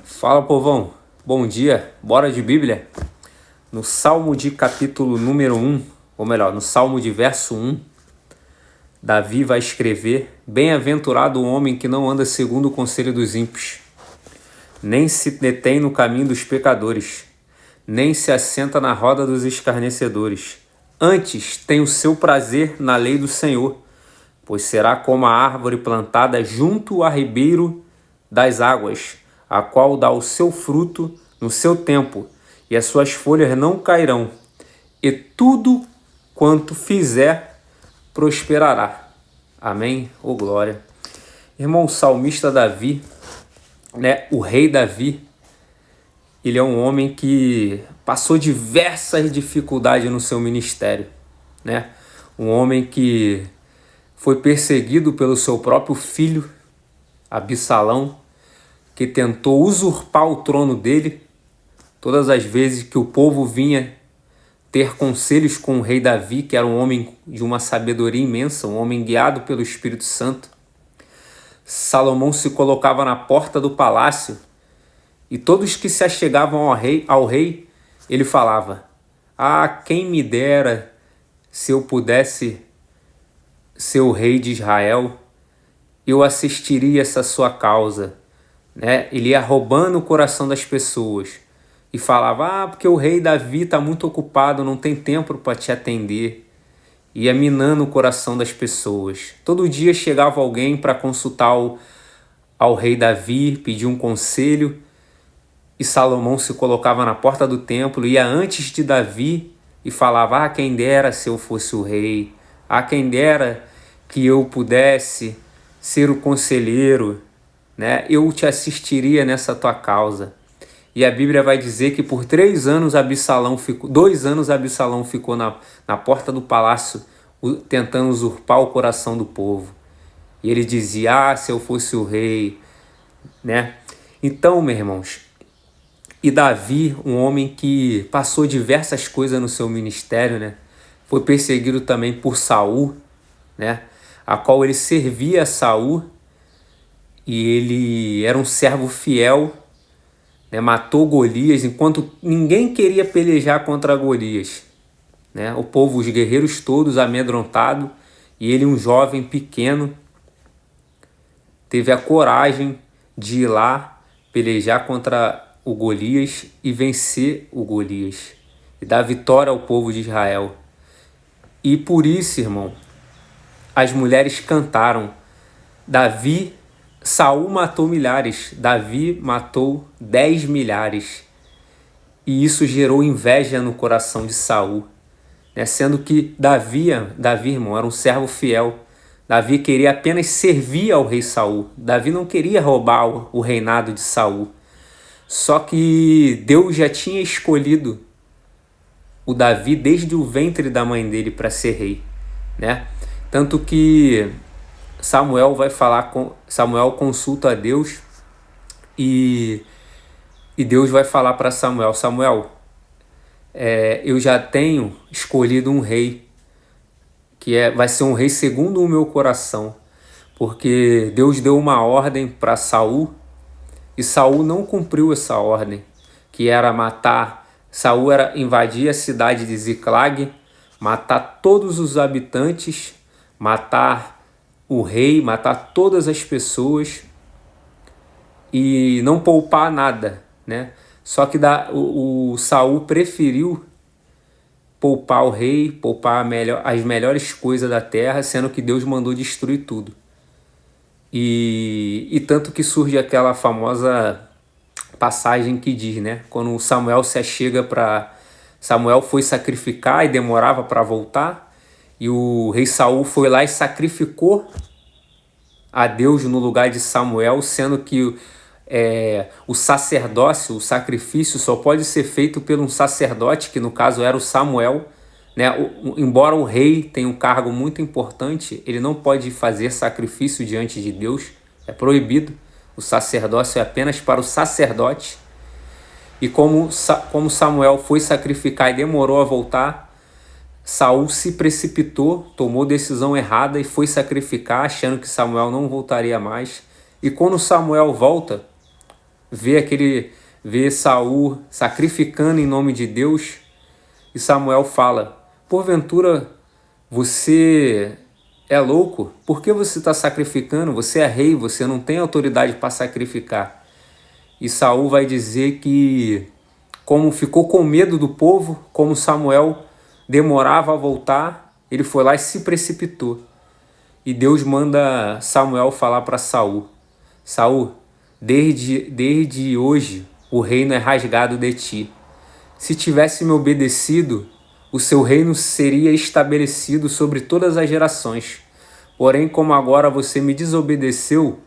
Fala, povão, bom dia, bora de Bíblia? No Salmo de capítulo número 1, ou melhor, no Salmo de verso 1, Davi vai escrever: Bem-aventurado o homem que não anda segundo o conselho dos ímpios, nem se detém no caminho dos pecadores, nem se assenta na roda dos escarnecedores. Antes tem o seu prazer na lei do Senhor, pois será como a árvore plantada junto a ribeiro das águas, a qual dá o seu fruto no seu tempo, e as suas folhas não cairão, e tudo quanto fizer prosperará. Amém? Ô glória. Irmão, o salmista Davi, o rei Davi, ele é um homem que passou diversas dificuldades no seu ministério, Um homem que foi perseguido pelo seu próprio filho, Absalão, que tentou usurpar o trono dele. Todas as vezes que o povo vinha ter conselhos com o rei Davi, que era um homem de uma sabedoria imensa, um homem guiado pelo Espírito Santo, Salomão se colocava na porta do palácio e todos que se achegavam ao rei, ele falava: "Ah, quem me dera se eu pudesse ser o rei de Israel, eu assistiria essa sua causa." Ele ia roubando o coração das pessoas e falava: porque o rei Davi está muito ocupado, não tem tempo para te atender. Ia minando o coração das pessoas. Todo dia chegava alguém para consultar ao rei Davi, pedir um conselho, e Salomão se colocava na porta do templo, ia antes de Davi e falava: quem dera se eu fosse o rei, quem dera que eu pudesse ser o conselheiro, eu te assistiria nessa tua causa. E a Bíblia vai dizer que por 2 anos Absalão ficou na porta do palácio tentando usurpar o coração do povo. E ele dizia: se eu fosse o rei, Então, meus irmãos, e Davi, um homem que passou diversas coisas no seu ministério, Foi perseguido também por Saul, A qual ele servia a Saul, e ele era um servo fiel, matou Golias, enquanto ninguém queria pelejar contra Golias, O povo, os guerreiros todos amedrontados, e ele, um jovem pequeno, teve a coragem de ir lá pelejar contra o Golias e vencer o Golias, e dar vitória ao povo de Israel. E por isso, irmão, as mulheres cantaram: Saul matou milhares, Davi matou 10 milhares. E isso gerou inveja no coração de Saul, Sendo que Davi, irmão, era um servo fiel. Davi queria apenas servir ao rei Saul. Davi não queria roubar o reinado de Saul. Só que Deus já tinha escolhido o Davi desde o ventre da mãe dele para ser rei, Tanto que Samuel consulta a Deus e Deus vai falar para Samuel: eu já tenho escolhido um rei, vai ser um rei segundo o meu coração, porque Deus deu uma ordem para Saul e Saul não cumpriu essa ordem, que era matar. Saul era invadir a cidade de Ziclag, matar todos os habitantes, matar o rei, matar todas as pessoas e não poupar nada, Só que o Saul preferiu poupar o rei, poupar as melhores coisas da terra, sendo que Deus mandou destruir tudo. E tanto que surge aquela famosa passagem que diz, quando Samuel se achega Samuel foi sacrificar e demorava para voltar, e o rei Saul foi lá e sacrificou a Deus no lugar de Samuel, sendo que o sacerdócio, o sacrifício só pode ser feito por um sacerdote, que no caso era o Samuel, Embora o rei tenha um cargo muito importante, ele não pode fazer sacrifício diante de Deus, é proibido. O sacerdócio é apenas para o sacerdote. E como Samuel foi sacrificar e demorou a voltar, Saul se precipitou, tomou decisão errada e foi sacrificar, achando que Samuel não voltaria mais. E quando Samuel volta, vê Saul sacrificando em nome de Deus, e Samuel fala: porventura você é louco? Por que você está sacrificando? Você é rei, você não tem autoridade para sacrificar. E Saul vai dizer que, como ficou com medo do povo, como Samuel demorava a voltar, ele foi lá e se precipitou. E Deus manda Samuel falar para Saul: Saul, desde hoje o reino é rasgado de ti. Se tivesse me obedecido, o seu reino seria estabelecido sobre todas as gerações. Porém, como agora você me desobedeceu,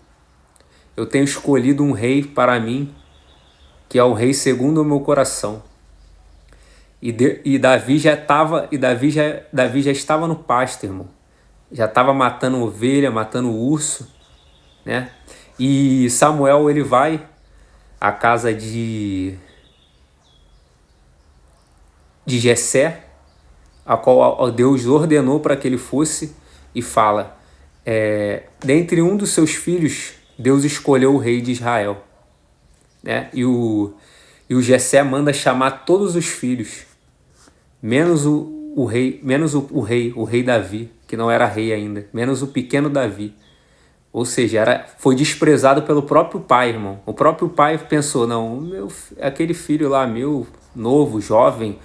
eu tenho escolhido um rei para mim, que é o rei segundo o meu coração. Davi já estava no pasto, irmão. Já estava matando ovelha, matando urso, né? E Samuel, ele vai à casa de Jessé, a qual Deus ordenou para que ele fosse, e fala: dentre um dos seus filhos, Deus escolheu o rei de Israel, né? E o Jessé manda chamar todos os filhos, menos o rei Davi, que não era rei ainda, menos o pequeno Davi. Ou seja, foi desprezado pelo próprio pai, irmão. O próprio pai pensou: não, aquele filho lá meu, novo, jovem,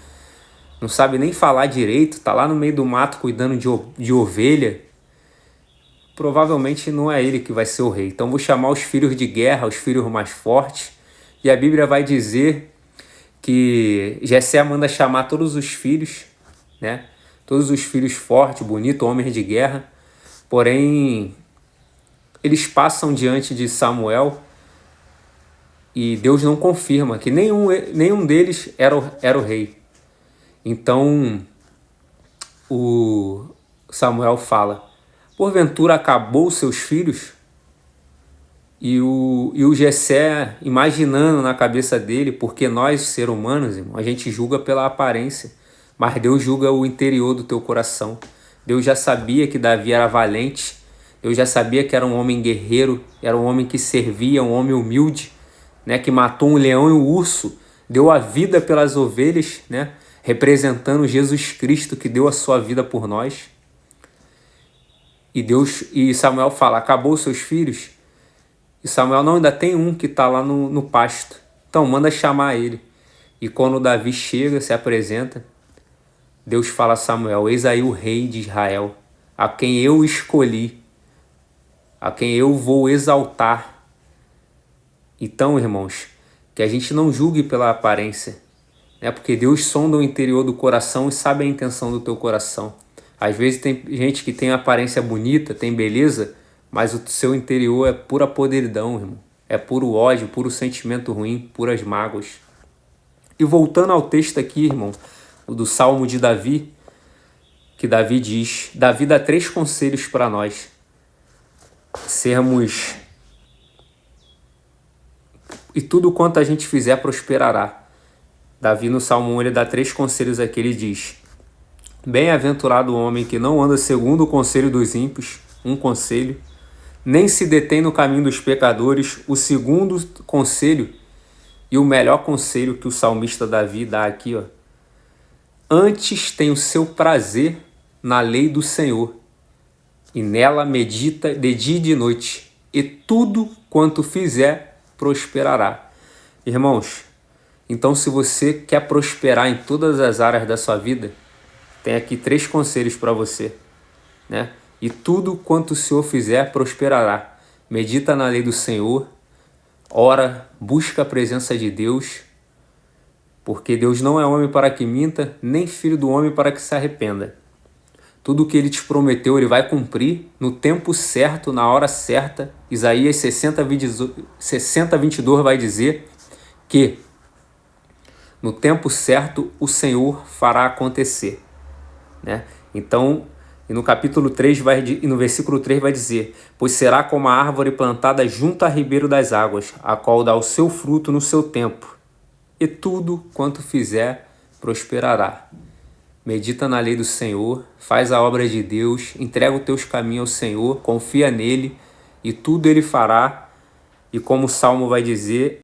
não sabe nem falar direito, tá lá no meio do mato cuidando de ovelha. Provavelmente não é ele que vai ser o rei. Então vou chamar os filhos de guerra, os filhos mais fortes. E a Bíblia vai dizer que Jessé manda chamar todos os filhos, né? Todos os filhos fortes, bonitos, homens de guerra. Porém, eles passam diante de Samuel e Deus não confirma que nenhum deles era o rei. Então, o Samuel fala: porventura acabou seus filhos? E o Jessé, imaginando na cabeça dele, porque nós, seres humanos, irmão, a gente julga pela aparência, mas Deus julga o interior do teu coração. Deus já sabia que Davi era valente, Deus já sabia que era um homem guerreiro, era um homem que servia, um homem humilde, né, que matou um leão e um urso, deu a vida pelas ovelhas, né, representando Jesus Cristo, que deu a sua vida por nós. E Samuel fala: acabou seus filhos? E Samuel: não, ainda tem um que está lá no pasto. Então manda chamar ele. E quando Davi chega, se apresenta, Deus fala a Samuel: eis aí o rei de Israel, a quem eu escolhi, a quem eu vou exaltar. Então, irmãos, que a gente não julgue pela aparência, né? Porque Deus sonda o interior do coração e sabe a intenção do teu coração. Às vezes tem gente que tem aparência bonita, tem beleza, mas o seu interior é pura podridão, irmão. É puro ódio, puro sentimento ruim, puras mágoas. E voltando ao texto aqui, irmão, do Salmo de Davi, que Davi diz, Davi dá 3 conselhos para nós. Sermos... E tudo quanto a gente fizer prosperará. Davi no Salmo 1, ele dá 3 conselhos aqui, ele diz: bem-aventurado o homem que não anda segundo o conselho dos ímpios, um conselho, nem se detém no caminho dos pecadores, o segundo conselho, e o melhor conselho que o salmista Davi dá aqui, ó: antes tem o seu prazer na lei do Senhor, e nela medita de dia e de noite, e tudo quanto fizer prosperará. Irmãos, então se você quer prosperar em todas as áreas da sua vida, tem aqui 3 conselhos para você, né? E tudo quanto o Senhor fizer prosperará. Medita na lei do Senhor, ora, busca a presença de Deus, porque Deus não é homem para que minta, nem filho do homem para que se arrependa. Tudo o que ele te prometeu, ele vai cumprir no tempo certo, na hora certa. Isaías 60:22 vai dizer que no tempo certo o Senhor fará acontecer, né? Então, e no capítulo 3 e no versículo 3 vai dizer: pois será como a árvore plantada junto a ribeiro das águas, a qual dá o seu fruto no seu tempo, e tudo quanto fizer prosperará. Medita na lei do Senhor, faz a obra de Deus, entrega os teus caminhos ao Senhor, confia nele, e tudo ele fará. E como o Salmo vai dizer,